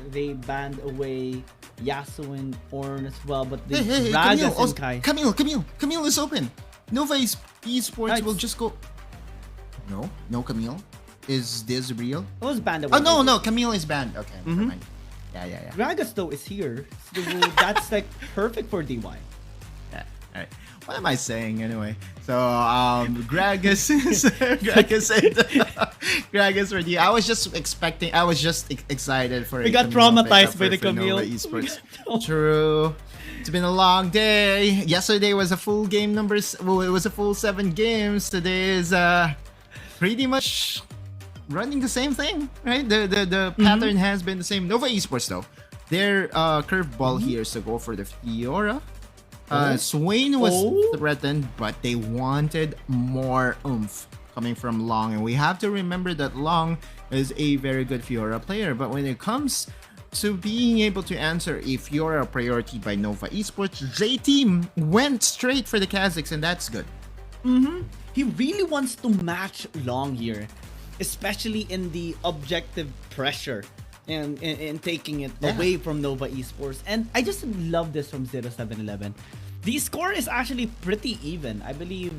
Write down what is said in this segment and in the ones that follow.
they banned away Yasuo and Ornn as well, but they Hey, Gragas Camille, and Kai. Camille is open. Nova eSports Nice. will just go. No, Camille. Is this real? It was banned away. Oh no, Camille is banned. Okay, never mind. Yeah. Gragas though is here, so that's like perfect for DY. Yeah. All right. What am I saying anyway? So Gragas for the. I was just excited for. We got Camille traumatized pickup by the for Nova Camille. eSports. True. It's been a long day. Yesterday was a full game numbers. Well, it was a full 7 games. Today is pretty much running the same thing, right? The pattern has been the same. Nova eSports though, their curveball here is to go for the Fiora. Swain was threatened, but they wanted more oomph coming from Long, and we have to remember that Long is a very good Fiora player. But when it comes to being able to answer a Fiora priority by Nova eSports, J-Team went straight for the Kazakhs, and that's good. He really wants to match Long here, especially in the objective pressure and taking it away from Nova eSports. And I just love this from 0711. The score is actually pretty even. I believe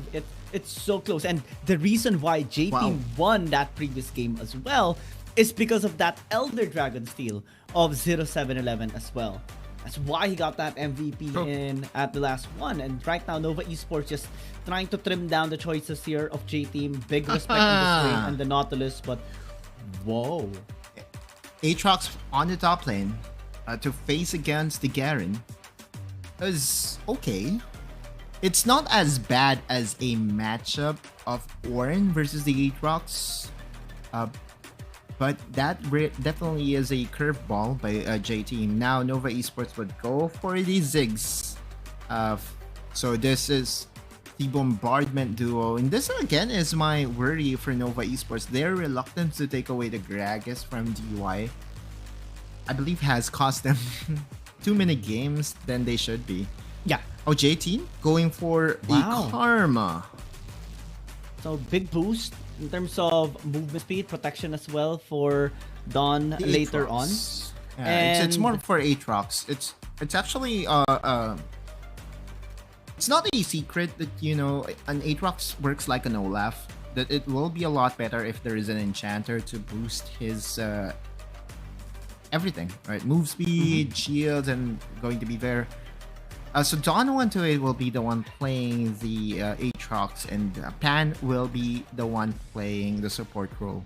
it's so close. And the reason why J-Team won that previous game as well is because of that Elder Dragon steal of 0711 as well. That's why he got that MVP in at the last one. And right now, Nova eSports just trying to trim down the choices here of J-Team. Big respect to the Swain and the Nautilus, but whoa. Aatrox on the top lane to face against the Garen is okay. It's not as bad as a matchup of Ornn versus the Aatrox, but that definitely is a curveball by J-Team. Now Nova eSports would go for the Ziggs. So this is the bombardment duo, and this again is my worry for Nova eSports. Their reluctance to take away the Gragas from DY, I believe, has cost them too many games than they should be. Yeah. Oh, J-Team going for a Karma. So big boost in terms of movement speed, protection as well for Dawn later on. Yeah, and it's more for Aatrox. It's actually it's not a secret that, you know, an Aatrox works like an Olaf. That it will be a lot better if there is an enchanter to boost his everything, right? Move speed, shield, and going to be there. So Dawn 128 will be the one playing the Aatrox, and Pan will be the one playing the support role,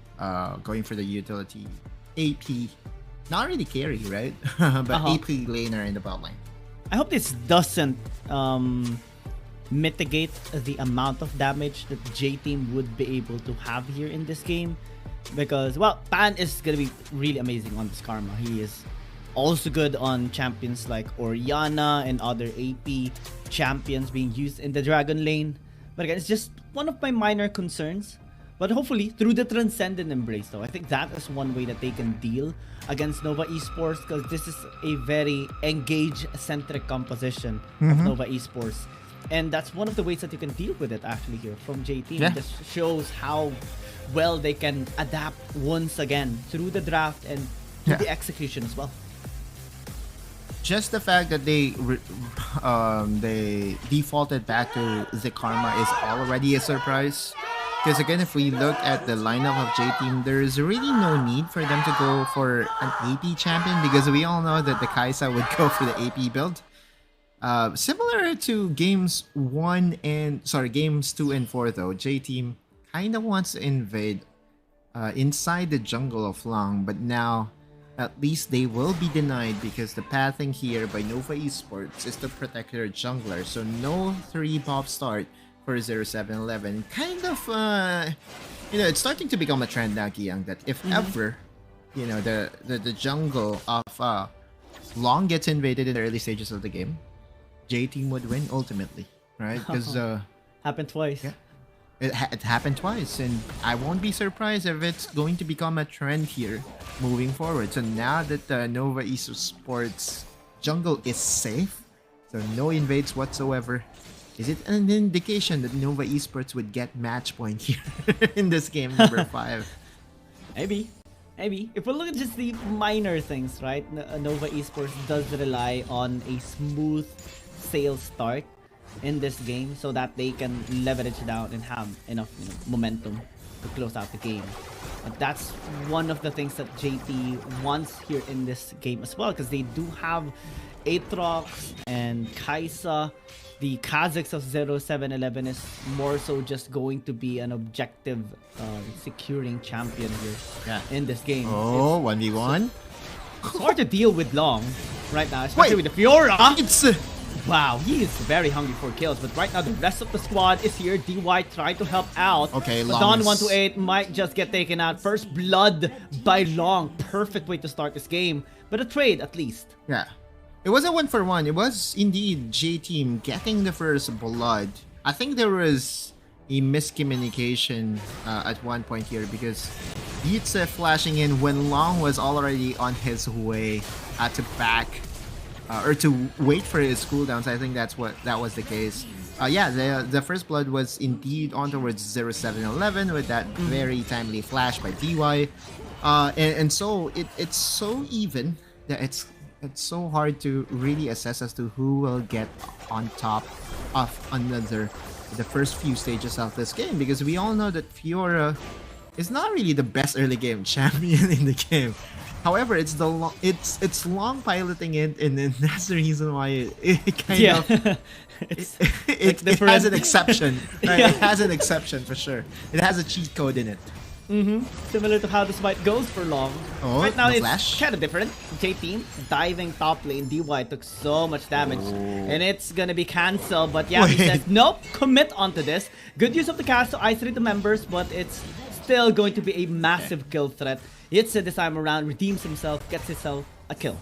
going for the utility AP. Not really carry, right? But AP laner in the bot lane. I hope this doesn't mitigate the amount of damage that J-Team would be able to have here in this game, because, well, Pan is gonna be really amazing on this Karma. He is also good on champions like Orianna and other AP champions being used in the Dragon lane. But again, it's just one of my minor concerns. But hopefully, through the Transcendent Embrace though, I think that is one way that they can deal against Nova eSports, because this is a very engage-centric composition of Nova eSports. And that's one of the ways that you can deal with it actually here from J-Team. It just shows how well they can adapt once again through the draft and through the execution as well. Just the fact that they defaulted back to the Karma is already a surprise. Because again, if we look at the lineup of J-Team, there is really no need for them to go for an AP champion, because we all know that the Kai'Sa would go for the AP build. Similar to games 2 and 4 though, J-Team kind of wants to invade inside the jungle of Long, but now at least they will be denied, because the pathing here by Nova eSports is to protect their jungler. So no 3-buff start for 0711. Kind of, it's starting to become a trend now, Kiyang, that if ever, the jungle of Long gets invaded in the early stages of the game, J-Team would win ultimately, right? Because happened twice. Yeah. It happened twice, and I won't be surprised if it's going to become a trend here moving forward. So now that Nova eSports jungle is safe, so no invades whatsoever, is it an indication that Nova eSports would get match point here in this game number 5? Maybe. maybe if we look at just the minor things, right? Nova Esports does rely on a smooth sales start in this game so that they can leverage down and have enough momentum to close out the game. But that's one of the things that JT wants here in this game as well, because they do have Aatrox and Kaisa. The Kazakhs of 0711 is more so just going to be an objective securing champion here in this game. Oh, 1v1. It's hard to deal with Long right now, especially with the Fiora. Wow, he is very hungry for kills, but right now the rest of the squad is here. DY trying to help out. Okay, but Don 128 might just get taken out. First blood by Long. Perfect way to start this game, but a trade at least. Yeah. It was a 1-for-1. It was indeed J-Team getting the first blood. I think there was a miscommunication at one point here because Yitze flashing in when Long was already on his way to back or to wait for his cooldowns. I think that was the case. Yeah, the first blood was indeed on towards 0711 with that very timely flash by DY. And so it's so even that it's so hard to really assess as to who will get on top of the first few stages of this game, because we all know that Fiora is not really the best early game champion in the game. However, it's long piloting it, and then that's the reason why it kind of it has an exception. Right? It has an exception for sure. It has a cheat code in it. Similar to how this fight goes for Long. Oh, right now the it's flash. kind of different. J-Team diving top lane. DY took so much damage. And it's gonna be cancelled. But yeah, he says, nope, commit onto this. Good use of the cast to isolate the members, but it's still going to be a massive kill threat. Yitze this time around redeems himself, gets himself a kill.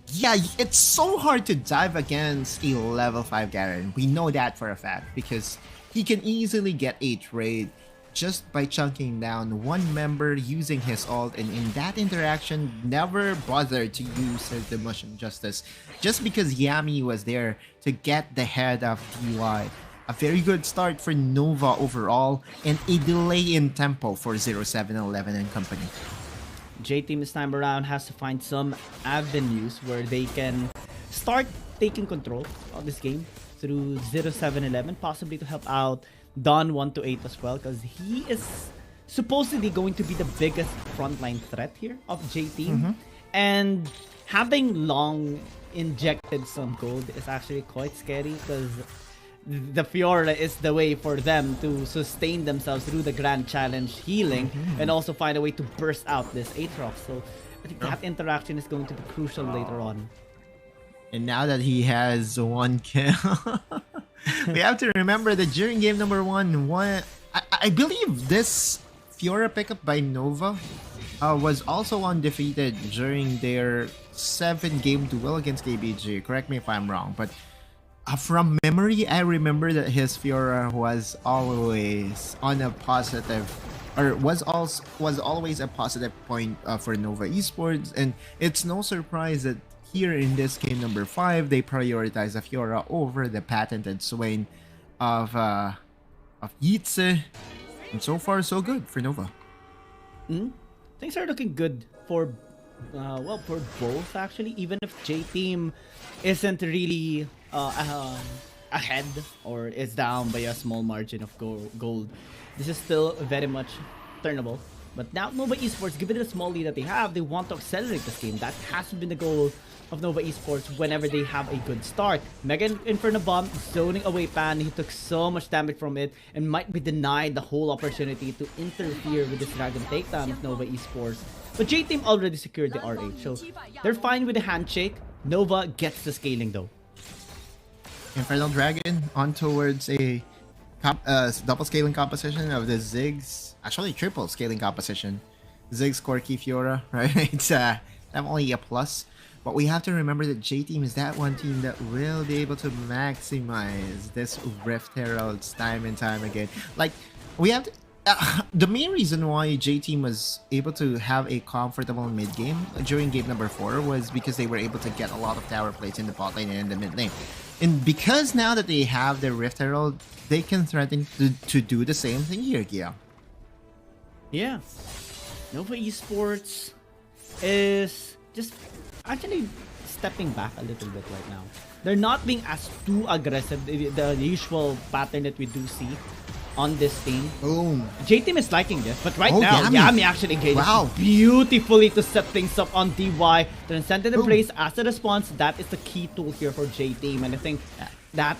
Yeah, it's so hard to dive against a level 5 Garen. We know that for a fact because he can easily get a trade just by chunking down one member using his ult, and in that interaction never bothered to use his Demotion Justice just because Yami was there to get the head of DY. A very good start for Nova overall, and a delay in tempo for 0711 and company. J-Team this time around has to find some avenues where they can start taking control of this game through 0711, possibly to help out Don 128 as well, because he is supposedly going to be the biggest frontline threat here of J-Team. And having Long injected some gold is actually quite scary, because the Fiora is the way for them to sustain themselves through the Grand Challenge healing and also find a way to burst out this Aatrox. So I think that interaction is going to be crucial later on. And now that he has one kill, we have to remember that during game number one, I believe this Fiora pickup by Nova was also undefeated during their 7-game duel against KBG. Correct me if I'm wrong, but from memory, I remember that his Fiora was always on a positive, or was always a positive point for Nova Esports, and it's no surprise that here in this game number 5, they prioritize the Fiora over the patented Swain of Yitze, and so far so good for Nova. Things are looking good for well, for both actually. Even if J-Team isn't really ahead or is down by a small margin of gold, this is still very much turnable. But now Nova Esports, given the small lead that they have, they want to accelerate this game. That has been the goal of Nova Esports whenever they have a good start. Mega Inferno Bomb zoning away Pan. He took so much damage from it and might be denied the whole opportunity to interfere with this Dragon takedown of Nova Esports. But J-Team already secured the RH, so they're fine with the handshake. Nova gets the scaling though. Infernal Dragon on towards a double scaling composition of the Ziggs, actually triple scaling composition. Ziggs, Corki, Fiora, right? It's definitely a plus. But we have to remember that J-Team is that one team that will be able to maximize this Rift Heralds time and time again. Like, we have to... the main reason why J-Team was able to have a comfortable mid-game during game number 4 was because they were able to get a lot of tower plays in the bot lane and in the mid lane. And because now that they have the Rift Herald, they can threaten to do the same thing here, Gia. Yeah. Nova eSports is just actually stepping back a little bit right now. They're not being as too aggressive, the usual pattern that we do see on this team. Boom. J-Team is liking this, but right Oh, now, Yami. Yami actually engages Wow. beautifully to set things up on DY. Transcendent Embrace as a response, that is the key tool here for J-Team, and I think that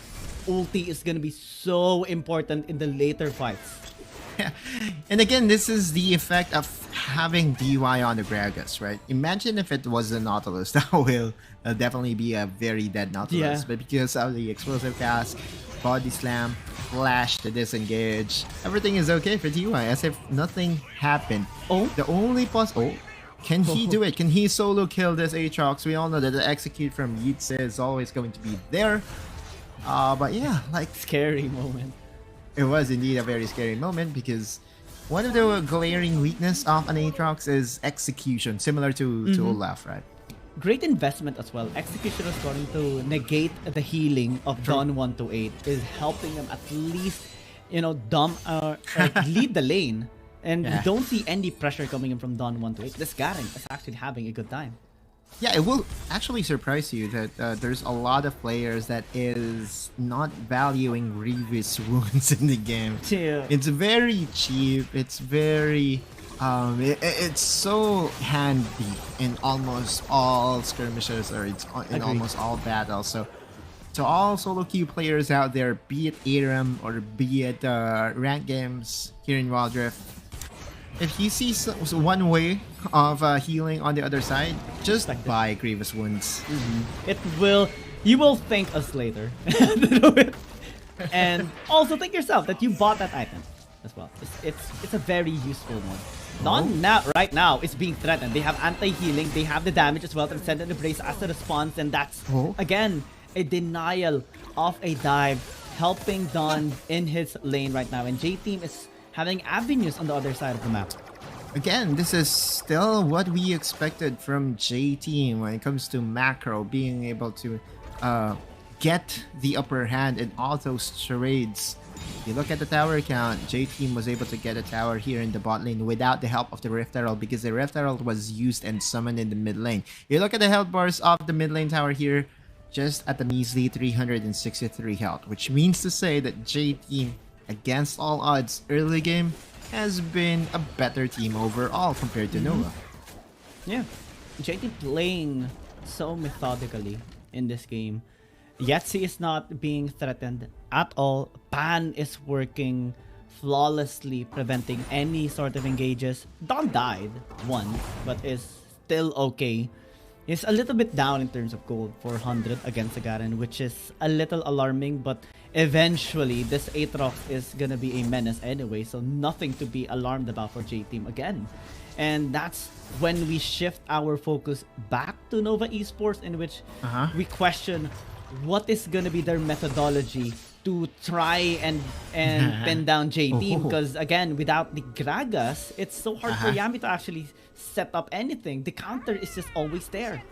ulti is gonna be so important in the later fights. And again, this is the effect of having DY on the Gragas, right? Imagine if it was the Nautilus, that will definitely be a very dead Nautilus. Yeah. But because of the explosive cast, body slam, flash to disengage, everything is okay for DY, as if nothing happened. Oh. The only can he do it? Can he solo kill this Aatrox? We all know that the execute from Yitze is always going to be there. But yeah, like, Scary moment. it was indeed a very scary moment because one of the glaring weakness of an Aatrox is execution, similar to Olaf, right? Great investment as well. Execution is going to negate the healing of Dawn 128, is helping them at least, you know, lead the lane. And Yeah. you don't see any pressure coming in from Dawn 128. This Garen is actually having a good time. Yeah, it will actually surprise you that there's a lot of players that is not valuing Grievous wounds in the game. Yeah. It's very cheap. It's very it's so handy in almost all skirmishes, or in Agreed. almost all battles. So to all solo queue players out there, be it ARAM or be it rank games here in Wild Rift, if you see one way of healing on the other side, just Expect it. buy Grievous Wounds. You will thank us later. And also thank yourself that you bought that item as well. It's a very useful one. Right now is being threatened. They have anti-healing, they have the damage as well, Transcendent Embrace as a response, and that's again a denial of a dive, helping Don in his lane right now. And J-Team is having avenues on the other side of the map. Again, this is still what we expected from J-Team when it comes to macro, being able to get the upper hand in all those charades. You look at the tower count, J-Team was able to get a tower here in the bot lane without the help of the Rift Herald, because the Rift Herald was used and summoned in the mid lane. You look at the health bars of the mid lane tower here, just at the measly 363 health, which means to say that J-Team, against all odds early game, has been a better team overall compared to Nova. Yeah, J-Team playing so methodically in this game. Yetzi is not being threatened at all. Pan is working flawlessly, preventing any sort of engages. Don died once, but is still okay. He's a little bit down in terms of gold, 400 against the Garen, which is a little alarming, but eventually this Aatrox is gonna be a menace anyway, so nothing to be alarmed about for J-Team again. And that's when we shift our focus back to Nova eSports, in which we question what is gonna be their methodology to try and pin down J-Team, because again, without the Gragas, it's so hard for Yami to actually set up anything. The counter is just always there.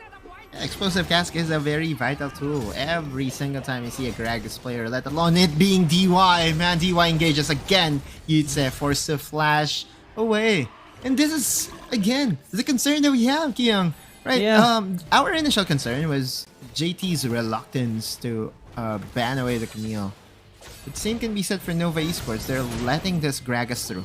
Explosive Cask is a very vital tool. Every single time you see a Gragas player, let alone it being DY, man, DY engages again. You'd say forced to flash away. And this is, again, the concern that we have, Kyung. Right? Yeah. Our initial concern was JT's reluctance to ban away the Camille. The same can be said for Nova eSports. They're letting this Gragas through.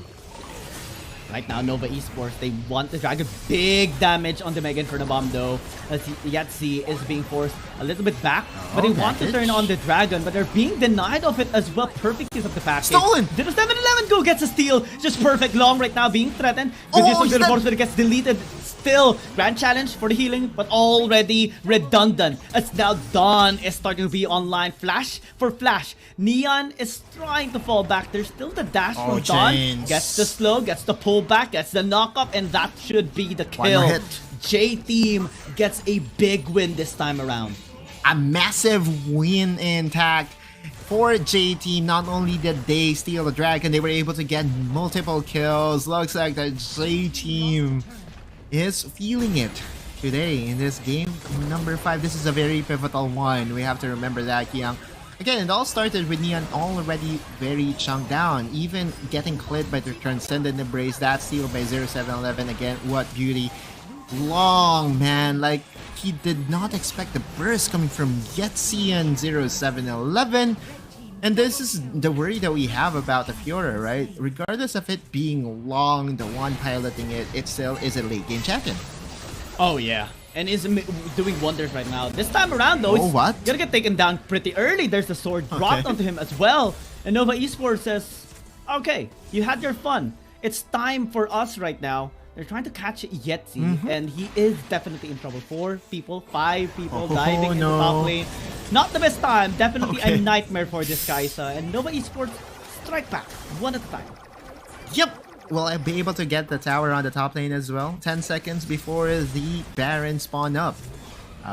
Right now, Nova eSports, they want to drag a big damage on the Mega Inferno Bomb though, as Yatsi is being forced a little bit back, but they want to turn on the Dragon, but they're being denied of it as well. Perfect use of the package. Stolen! Did a 7-11 go gets a steal, just perfect. Long right now being threatened. Good use of the force, but it gets deleted. Still, grand challenge for the healing, but already redundant. As now Dawn is starting to be online. Flash for Flash. Neon is trying to fall back. There's still the dash from Dawn. Chains. Gets the slow, gets the pullback, gets the knock-up, and that should be the One more kill. hit. J-Team gets a big win this time around. A massive win in tag for J-Team. Not only did they steal the Dragon, they were able to get multiple kills. Looks like the J-Team is feeling it today in this game number 5. This is a very pivotal one. We have to remember that, Young. again, it all started with Neon already very chunked down, even getting clipped by the Transcendent Embrace. That steal by 0711. Again, what beauty. Long, man. Like, he did not expect the burst coming from Yetzi and 0711. And this is the worry that we have about the Fiora, right? Regardless of it being long, the one piloting it, it still is a late game champion. Oh yeah, and is doing wonders right now. This time around though, he's what? gonna get taken down pretty early. There's the sword dropped onto him as well. And Nova Esports says, okay, you had your fun. It's time for us right now. They're trying to catch Yetzi, and he is definitely in trouble. 5 people diving into the top lane. Not the best time. Definitely a nightmare for this Kaisa. And Nova Esports strike back one at a time. Yep. Will I be able to get the tower on the top lane as well? 10 seconds before the Baron spawn up.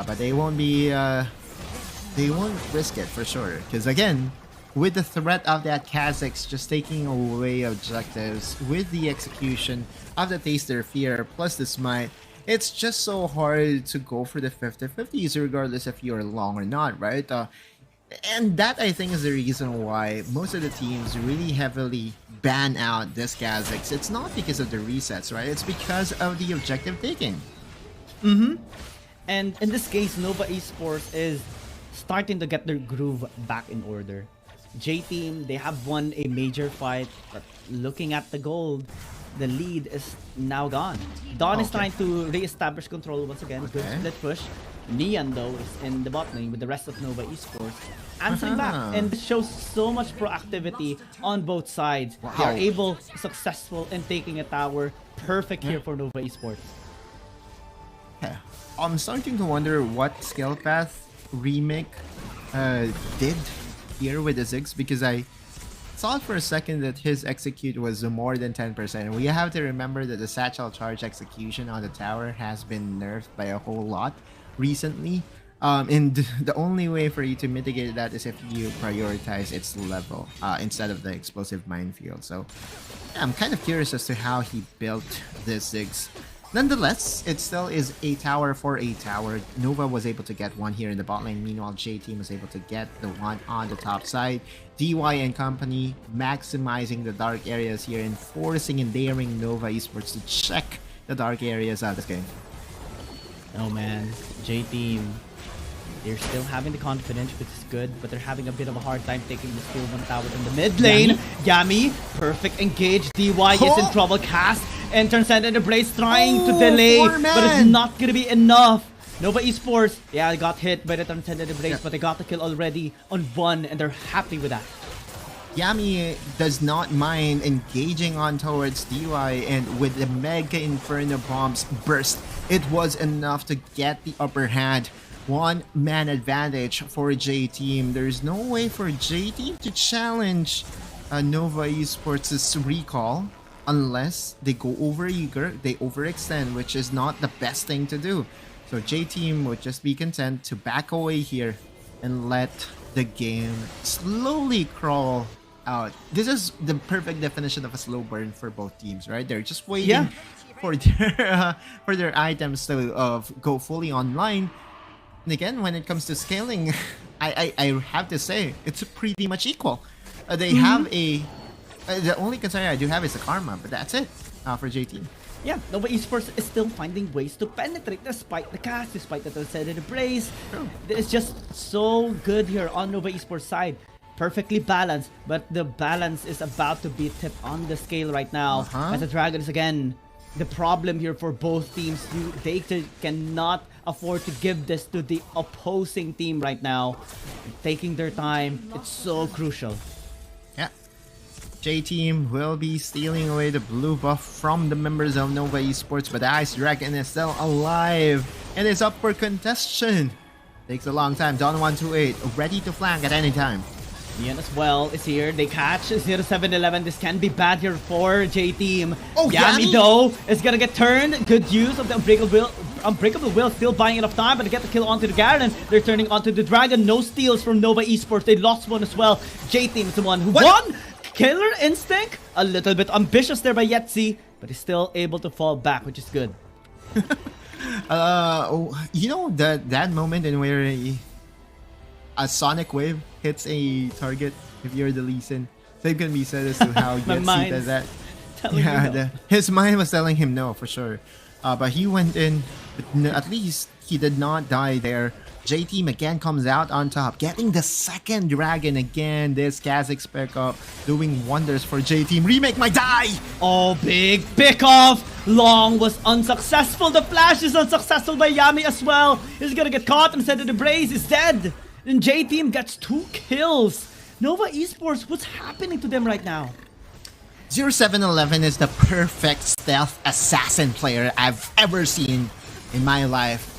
But they won't be... they won't risk it for sure. Because again, with the threat of that Kha'Zix just taking away objectives, with the execution of the Taster Fear plus the Smite, it's just so hard to go for the 50-50s regardless if you're long or not, right? And that, I think, is the reason why most of the teams really heavily ban out this Kha'Zix. It's not because of the resets, right? It's because of the objective taking. And in this case, Nova Esports is starting to get their groove back in order. J-Team, they have won a major fight, but looking at the gold, the lead is now gone. Dawn is trying to re-establish control once again. Good split push. Neon, though, is in the bot lane with the rest of Nova Esports. Answering back, and this shows so much proactivity on both sides. They are able, successful in taking a tower. Perfect here for Nova Esports. Yeah. I'm starting to wonder what skill path Remake did here with the Ziggs, because I thought for a second that his execute was more than 10%. We have to remember that the satchel charge execution on the tower has been nerfed by a whole lot recently. And the only way for you to mitigate that is if you prioritize its level instead of the explosive minefield. So yeah, I'm kind of curious as to how he built this Ziggs. Nonetheless, it still is a tower for a tower. Nova was able to get one here in the bot lane. Meanwhile, J-Team was able to get the one on the top side. DY and company maximizing the dark areas here and forcing and daring Nova Esports to check the dark areas out of this game. Oh man, J-Team, they're still having the confidence, which is good, but they're having a bit of a hard time taking the skill 1 tower in the mid lane. Yami, perfect engage. DY is in trouble. Cast and Transcendent Embrace trying to delay, but it's not gonna be enough. Nova Esports, yeah, they got hit by the Transcendent Embrace, but they got the kill already on 1, and they're happy with that. Yami does not mind engaging on towards DY, and with the Mega Inferno Bombs burst, it was enough to get the upper hand. 1-man advantage for J-Team. There's no way for J-Team to challenge Nova Esports' recall unless they go over eager, they overextend, which is not the best thing to do. So J-Team would just be content to back away here and let the game slowly crawl out. This is the perfect definition of a slow burn for both teams, right? They're just waiting for their items to go fully online. And again, when it comes to scaling, I have to say it's pretty much equal. They have a... the only concern I do have is the karma, but that's it for J-Team. Yeah, Nova Esports is still finding ways to penetrate despite the cast, despite the Transcendent Embrace. It's just so good here on Nova Esports side. Perfectly balanced, but the balance is about to be tipped on the scale right now. As the Dragon is again the problem here for both teams. They cannot afford to give this to the opposing team right now. Taking their time, it's so crucial. Yeah. J-Team will be stealing away the blue buff from the members of Nova Esports, but the Ice Dragon is still alive and is up for contestation. Takes a long time. Dawn 128 ready to flank at any time. Neon as well is here. They catch 0711. This can be bad here for J-Team. Oh, Yami though is gonna get turned. Good use of the Unbreakable Will. Still buying enough time, but to get the kill onto the Garen. They're turning onto the Dragon. No steals from Nova Esports. They lost one as well. J-Team is the one who won. Killer Instinct. A little bit ambitious there by Yetzi, but he's still able to fall back, which is good. You know that moment in where a sonic wave hits a target if you're the Lee Sin, same can be said as to how My Yetzi did mind's that. telling me no. His mind was telling him no for sure. But he went in. But at least he did not die there. J-Team again comes out on top, getting the second dragon again. This Kha'Zix pickup doing wonders for J-Team. Remake my die! Oh, big pickoff! Long was unsuccessful. The flash is unsuccessful by Yami as well. He's gonna get caught instead of the Braze. He's dead. And J-Team gets 2 kills. Nova Esports, what's happening to them right now? 0711 is the perfect stealth assassin player I've ever seen in my life.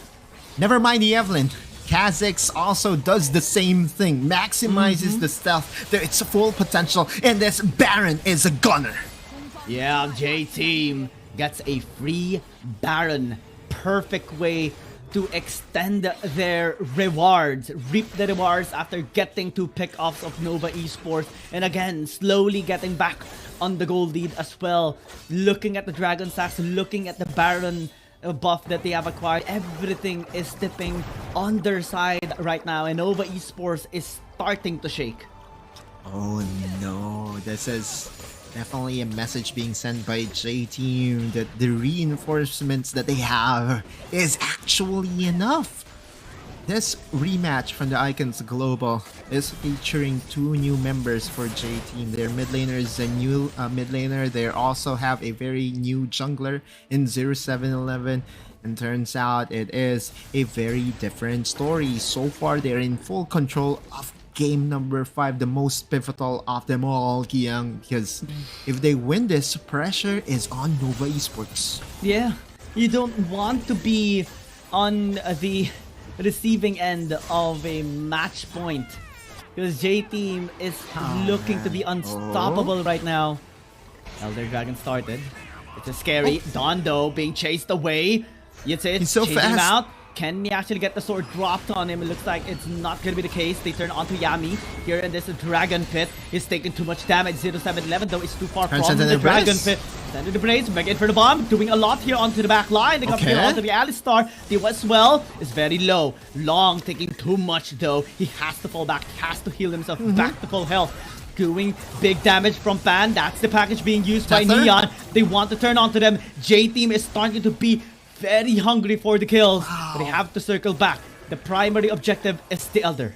Never mind the Evelyn. Kha'Zix also does the same thing, maximizes the stealth to its full potential, and this Baron is a gunner. Yeah, J-Team gets a free Baron. Perfect way to extend their rewards, reap the rewards after getting 2 pickoffs of Nova Esports, and again, slowly getting back on the gold lead as well. Looking at the Dragon Stacks, looking at the Baron buff that they have acquired, everything is tipping on their side right now, and Nova Esports is starting to shake. Oh no, this is definitely a message being sent by J-Team that the reinforcements that they have is actually enough. This rematch from the Icons Global is featuring 2 new members for J-Team. Their mid laner is a new mid laner. They also have a very new jungler in 0711. And turns out it is a very different story. So far, they're in full control of game number 5, the most pivotal of them all, Kiang. Because if they win this, pressure is on Nova Esports. Yeah, you don't want to be on the receiving end of a match point, because J-Team is looking to be unstoppable right now. Elder Dragon started. It's a scary Dondo being chased away. He's so chasing him fast. out. Can he actually get the sword dropped on him? It looks like it's not going to be the case. They turn onto Yami here in this Dragon Pit. He's taking too much damage. 0711 though is too far from the Dragon Pit. Sending the Brace, back in for the bomb. Doing a lot here onto the back line. They got here onto the Alistar. The as well is very low. Long taking too much though. He has to fall back. He has to heal himself back to full health. Doing big damage from Pan. That's the package being used by Neon. They want to turn onto them. J-Team is starting to be very hungry for the kills, but they have to circle back. The primary objective is the Elder.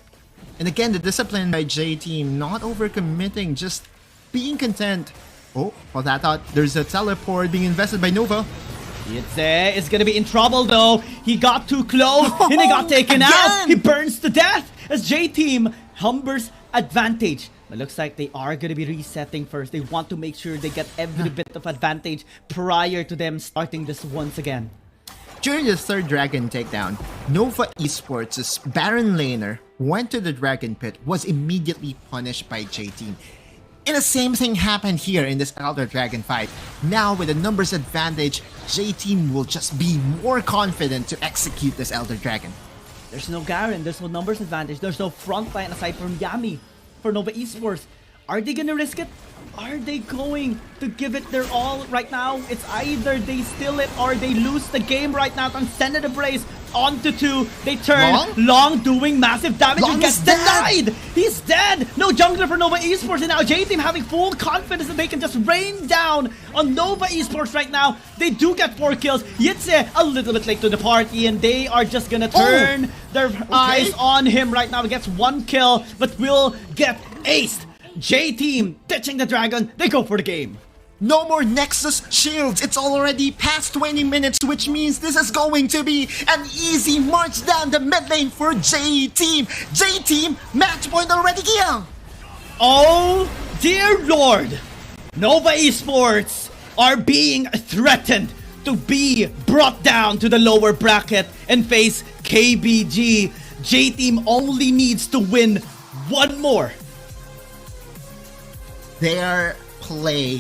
And again, the discipline by J-Team, not overcommitting, just being content. Oh, well, I thought there's a teleport being invested by Nova. Yitze is gonna be in trouble though. He got too close and he got taken out. He burns to death as J-Team Humber's advantage. But looks like they are gonna be resetting first. They want to make sure they get every bit of advantage prior to them starting this once again. During the 3rd Dragon takedown, Nova Esports' Baron laner went to the Dragon Pit, was immediately punished by J-Team. And the same thing happened here in this Elder Dragon fight. Now with a numbers advantage, J-Team will just be more confident to execute this Elder Dragon. There's no Garen, there's no numbers advantage, there's no frontline aside from Yami for Nova Esports. Are they gonna risk it? Are they going to give it their all right now? It's either they steal it or they lose the game right now. And send it a Brace onto 2. They turn. Long doing massive damage and gets denied. He's dead. No jungler for Nova Esports. And now J-Team having full confidence that they can just rain down on Nova Esports right now. They do get 4 kills. Yitze a little bit late to the party, and they are just gonna turn their eyes on him right now. He gets 1 kill, but will get aced. J-Team ditching the dragon, they go for the game. No more Nexus shields. It's already past 20 minutes, which means this is going to be an easy march down the mid lane for J-Team. J-Team, match point already here. Oh, dear Lord. Nova Esports are being threatened to be brought down to the lower bracket and face KBG. J-Team only needs to win 1 more. Their play